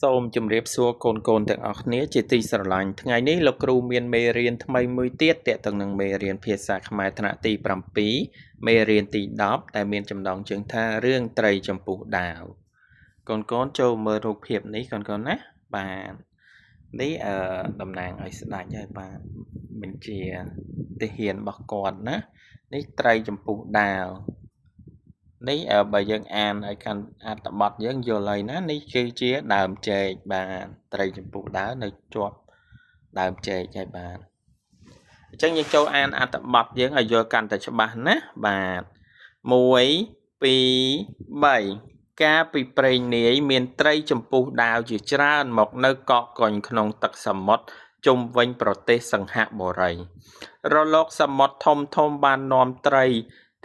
សូមជម្រាបសួរកូនៗទាំងអស់គ្នាជាទីស្រឡាញ់ថ្ងៃនេះលោកគ្រូមានមេរៀនថ្មីមួយទៀតទាក់ទងនឹងមេរៀនភាសាខ្មែរថ្នាក់ទី7មេរៀនទី10ដែលមានចំណងជើងថារឿងត្រីចម្ពុះដាវកូនៗចូលមើលរូបភាពនេះកូនៗណាបាទនេះតំណាងឲ្យស្ដេចហើយបាទបញ្ជាទាហានរបស់គាត់ណានេះត្រីចម្ពុះដាវនេះបើយើងអានឲ្យកាន់អត្ថបទយើងយល់ហើយណានេះគឺជាដើមចេកបាទត្រីចម្ពុះដាវនៅជាប់ដើមចេកហើយបាទអញ្ចឹងយើងចូលអានអត្ថបទយើងឲ្យយល់កាន់តែច្បាស់ណាបាទ1 2 3កាលពីព្រេងនាយមានត្រីចម្ពុះដាវជាច្រើនមកនៅកកកុញក្នុងទឹកសមុទ្រជុំវិញប្រទេសសង្ហបុរីរលកសមុទ្រធំបាននាំត្រី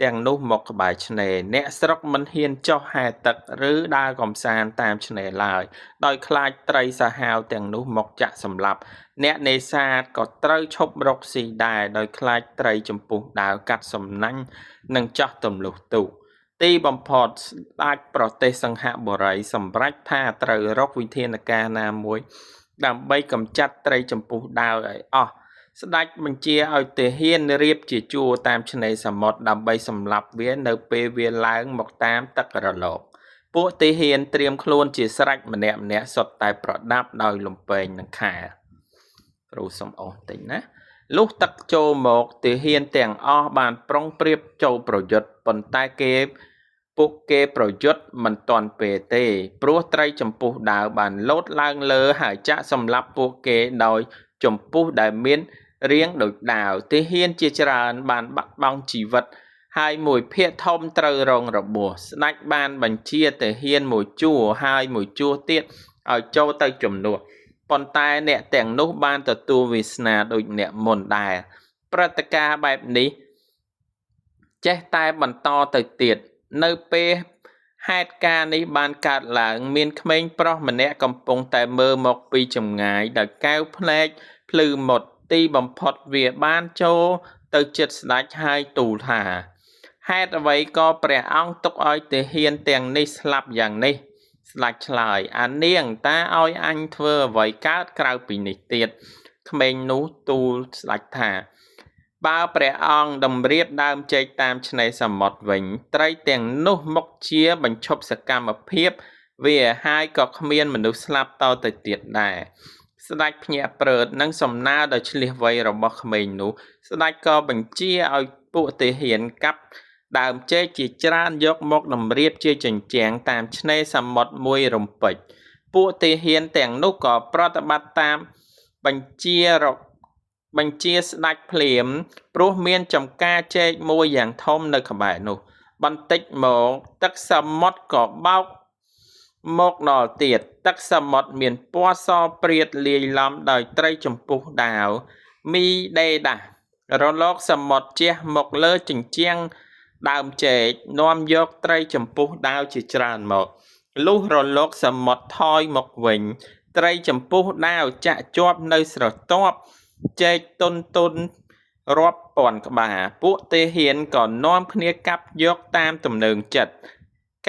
ទាំងនោះមកក្បែរឆ្នេរអ្នកស្រុកមិនហ៊ានចុះហែលទឹកឬដើរកំសាន្តតាមឆ្នេរឡើយដោយខ្លាចត្រីសាហាវទាំងនោះមកចាក់សម្លាប់អ្នកនេសាទក៏ត្រូវឈប់រកស៊ីដែរដោយខ្លាចត្រីចម្ពុះដាវកាត់សំណាញ់និងចោះទម្លុះទូកទីបំផុតស្ដេចប្រទេសសង្ហបុរីសម្រេចថាត្រូវរកវិធានការណាមួយដើម្បីកម្ចាត់ត្រីចម្ពុះដាវឲ្យអស់ស្ដេចបញ្ជាឲ្យទាហានរៀបជាជួរតាមឆ្នេរសមុទ្រដើម្បីសម្លាប់វានៅពេលវាឡើងមកតាមទឹករលកពួកទាហានត្រៀមខ្លួនជាស្រេចម្នាក់សុទ្ធតែប្រដាប់ដោយលំពែងនិងខែគ្រូសុំអស់បន្តិចណាលុះទឹកចូលមកទាហានទាំងអស់បានប្រុងប្រៀបចូលប្រយុទ្ធប៉ុន្តែពួកគេប្រយុទ្ធមិនទាន់ពេលទេព្រោះត្រីចម្ពុះដាវបានលោតឡើងលើហើយចាក់សម្លាប់ពួកគេដោយចម្ពុះដែលមានរាងដូចដាវទាហានជាច្រើនបានបាត់បង់ជីវិតហើយមួយភាគធំត្រូវរងរបួសស្ដេចបានបញ្ជាទាហានមួយជួរហើយមួយជួរទៀតឲ្យចូលទៅជំនួសប៉ុន្តែអ្នកទាំងនោះបានទទួលវាសនាដូចអ្នកមុនដែរព្រឹត្តិការណ៍បែបនេះចេះតែបន្តទៅទៀតនៅពេលហេតុការណ៍នេះបានកើតឡើងមានក្មេងប្រុសម្នាក់កំពុងតែមើលមកពីចម្ងាយដោយកែវភ្នែកភ្លឺមុតទីបំផុតវាបានចូលទៅជិតស្ដេចហើយទូលថាហេតុអ្វីក៏ព្រះអង្គទុកឲ្យទាហានទាំងនេះស្លាប់យ៉ាងនេះស្ដេចឆ្លើយអានាងតាឲ្យអញធ្វើអ្វីកើតក្រៅពីនេះទៀតក្មេងនោះទូលស្ដេចថាបើព្រះអង្គតម្រៀបដើមចេកតាមឆ្នេរសមុទ្រវិញត្រីទាំងនោះមកជាបញ្ឈប់សកម្មភាពវាហើយក៏គ្មានមនុស្សស្លាប់តទៅទៀតដែរស្ដេចភ្ញាក់ព្រឺតនឹងសំណើដ៏ឆ្លៀសវៃរបស់ក្មេងនោះស្ដេចក៏បញ្ជាឲ្យពួកទាហានកាប់ដើមចេកជាច្រើនយកមកតម្រៀបជាជញ្ជាំងតាមឆ្នេរសមុទ្រមួយរំពេចពួកទាហានទាំងនោះក៏ប្រតិបត្តិតាមបញ្ជាស្ដេចភ្លាមព្រោះមានចំការចេកមួយយ៉ាងធំនៅក្បែរនោះបន្តិចមកទឹកសមុទ្រក៏បោកមកដល់ទៀតទឹកសមុទ្រមានពណ៌សព្រាតលាយឡំដោយត្រីចម្ពុះដាវមីដេដាស់រលកសមុទ្រជះមកលើជញ្ជាំងដើមចេកនាំយកត្រីចម្ពុះដាវជាច្រើនមកលុះរលកសមុទ្រថយមកវិញត្រីចម្ពុះដាវចាក់ជាប់នៅស្រទាប់ចេកទុនរាប់ពាន់ក្បាលពួកទាហានក៏នាំគ្នាកាប់យកតាមទំនើងចិត្ត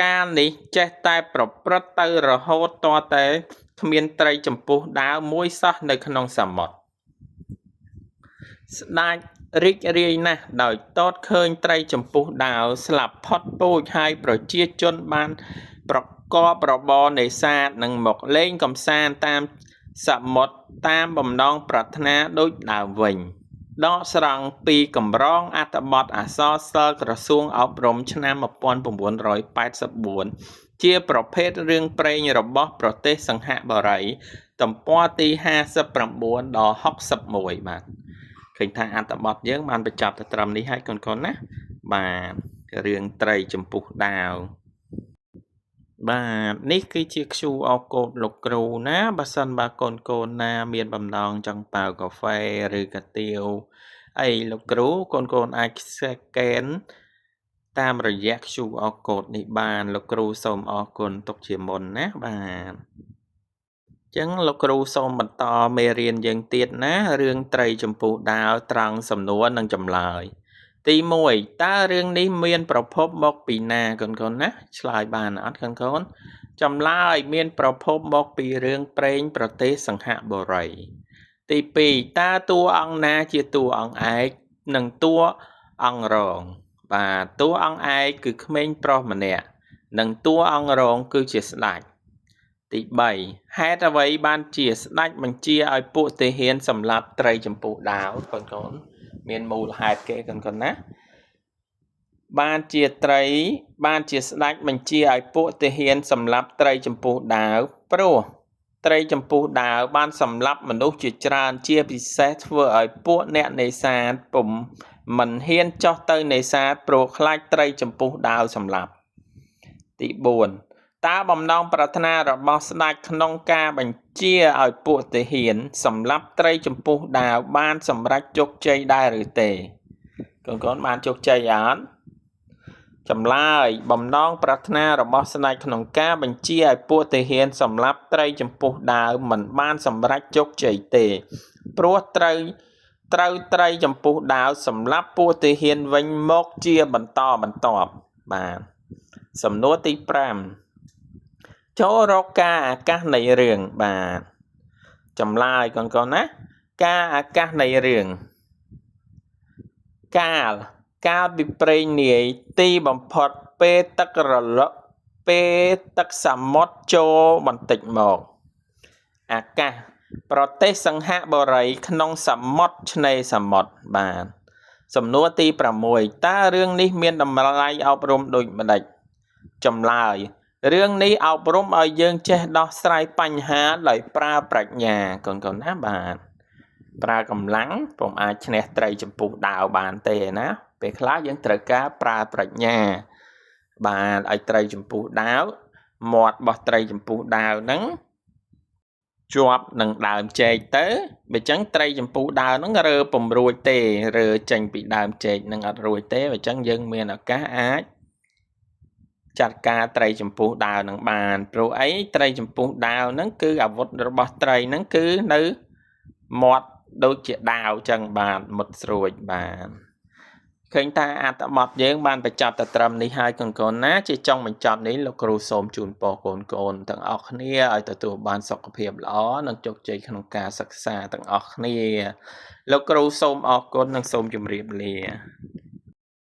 កាលនេះចេះតែប្រព្រឹត្តទៅរហូតទាល់តែគ្មានត្រីចម្ពុះដាវមួយសោះនៅក្នុងសមុទ្រស្ដេចរីករាយណាស់ដោយទតឃើញត្រីចម្ពុះដាវស្លាប់ផុតពូជហើយប្រជាជនបានប្រកបរបរនេសាទនិងមកលេងកម្សាន្តតាមសមុទ្រតាមបំណងប្រាថ្នាដូចដើមវិញដកស្រង់ពីកម្រងអត្ថបទអក្សរសិល្ប៍ក្រសួងអប់រំឆ្នាំ1984ជាប្រភេទរឿងព្រេងរបស់ប្រទេសសង្ហបុរីទំព័រទី59ដល់61បាទឃើញថាអត្ថបទយើងបានបញ្ចប់ទៅត្រឹមនេះហើយកូនៗណាបាទរឿងត្រីចម្ពុះដាវបាទនេះគឺជាខ្ជូអរកូដលោកគ្រូណាបើសិនបើកូនណាមានបំណងចង់ប៉ាវកាហ្វេឬកាទៀវអីលោកគ្រូកូនអាចស្កេនតាមរយៈ QR code នេះបានលោកគ្រូសូមអរគុណទុកជាមុនណាបាទចឹងលោកគ្រូសូមបន្តមេរៀនយើងទៀតណារឿងត្រីចម្ពុះដាវត្រង់សំណួរនិងចម្លើយទី1តើរឿងនេះមានប្រភពមកពីណាកូនណាឆ្លើយបានអត់កូន ចម្លើយមានប្រភពមកពីរឿងព្រេងប្រទេសសង្ហបុរី ទី2តើតួអង្គណាជាតួអង្គឯកនិងតួអង្គរងបាទតួអង្គឯកគឺក្មេងប្រុសម្នាក់និងតួអង្គរងគឺជាស្ដេចទី3ហេតុអ្វីបានជាស្ដេចបញ្ជាឲ្យពួកទាហានសម្លាប់ត្រីចម្ពោះដាវកូនមានមូលហេតុគេកូនណាបានជាស្ដេចបញ្ជាឲ្យពួកទាហានសម្លាប់ត្រីចម្ពោះដាវព្រោះត្រីចម្ពោះដាវបានសម្លាប់មនុស្សជាច្រើនជាពិសេសធ្វើឲ្យពួកអ្នកនេសាទមិនហ៊ានចុះទៅនេសាទព្រោះខ្លាចត្រីចម្ពោះដាវសម្លាប់ទី4តើបំណងប្រាថ្នារបស់ស្ដេចក្នុងការបញ្ជាឲ្យពួកទាហានសម្លាប់ត្រីចម្ពោះដាវបានសម្រេចជោគជ័យដែរឬទេកូនបានជោគជ័យអត់ចម្លើយបំណងប្រាថ្នារបស់ស្ដេចក្នុងការបញ្ជាឲ្យពួកទាហានសម្លាប់ត្រីចម្ពោះដាវមិនបានសម្រេចជោគជ័យទេព្រោះត្រូវត្រីចម្ពោះដាវសម្លាប់ពួកទាហានវិញមកជាបន្តបន្ទាប់បាទសំណួរទី5ចូលរកការអាកាសនៃរឿងបាទចម្លើយកូនណាការអាកាសនៃរឿងកាលពីព្រេងនាយទីបំផុតពេលទឹករលកពេលទឹកសមុទ្រចូលបន្តិចមកអាកាសប្រទេសសង្ហបុរីក្នុងសមុទ្រឆ្នេរសមុទ្របាទសំណួរទី6តើរឿងនេះមានតម្លៃអប់រំដូចម្ដេចចម្លើយរឿងនេះអប់រំឲ្យយើងចេះដោះស្រាយបញ្ហាដោយប្រើប្រាជ្ញាកូនណាបាទប្រើកម្លាំងពុំអាចឈ្នះត្រីចម្ពោះដាវបានទេណាពេលខ្លះយើងត្រូវការប្រើប្រាជ្ញាបាទឲ្យត្រីចម្ពោះដាវមាត់របស់ត្រីចម្ពោះដាវហ្នឹងជាប់នឹងដើមចេកទៅបើចឹងត្រីចម្ពោះដាវហ្នឹងរើពំរួចទេរើចេញពីដើមចេកហ្នឹងអត់រួចទេបើចឹងយើងមានឱកាសអាចចាត់ការត្រីចម្ពោះដាវនឹងបានព្រោះអីត្រីចម្ពោះដាវហ្នឹងគឺអាវុធរបស់ត្រីហ្នឹងគឺនៅមាត់ដូចជាដាវចឹងបាទមុតស្រួចបាទឃើញថាអត្ថបទយើងបានបញ្ចប់តែត្រឹមនេះហើយកូនណាជាចុងបញ្ចប់នេះលោកគ្រូសូមជូនពរកូនទាំងអស់គ្នាឲ្យទទួលបានសុខភាពល្អនិងជោគជ័យក្នុងការសិក្សាទាំងអស់គ្នាលោកគ្រូសូមអរគុណនិងសូមជម្រាបលា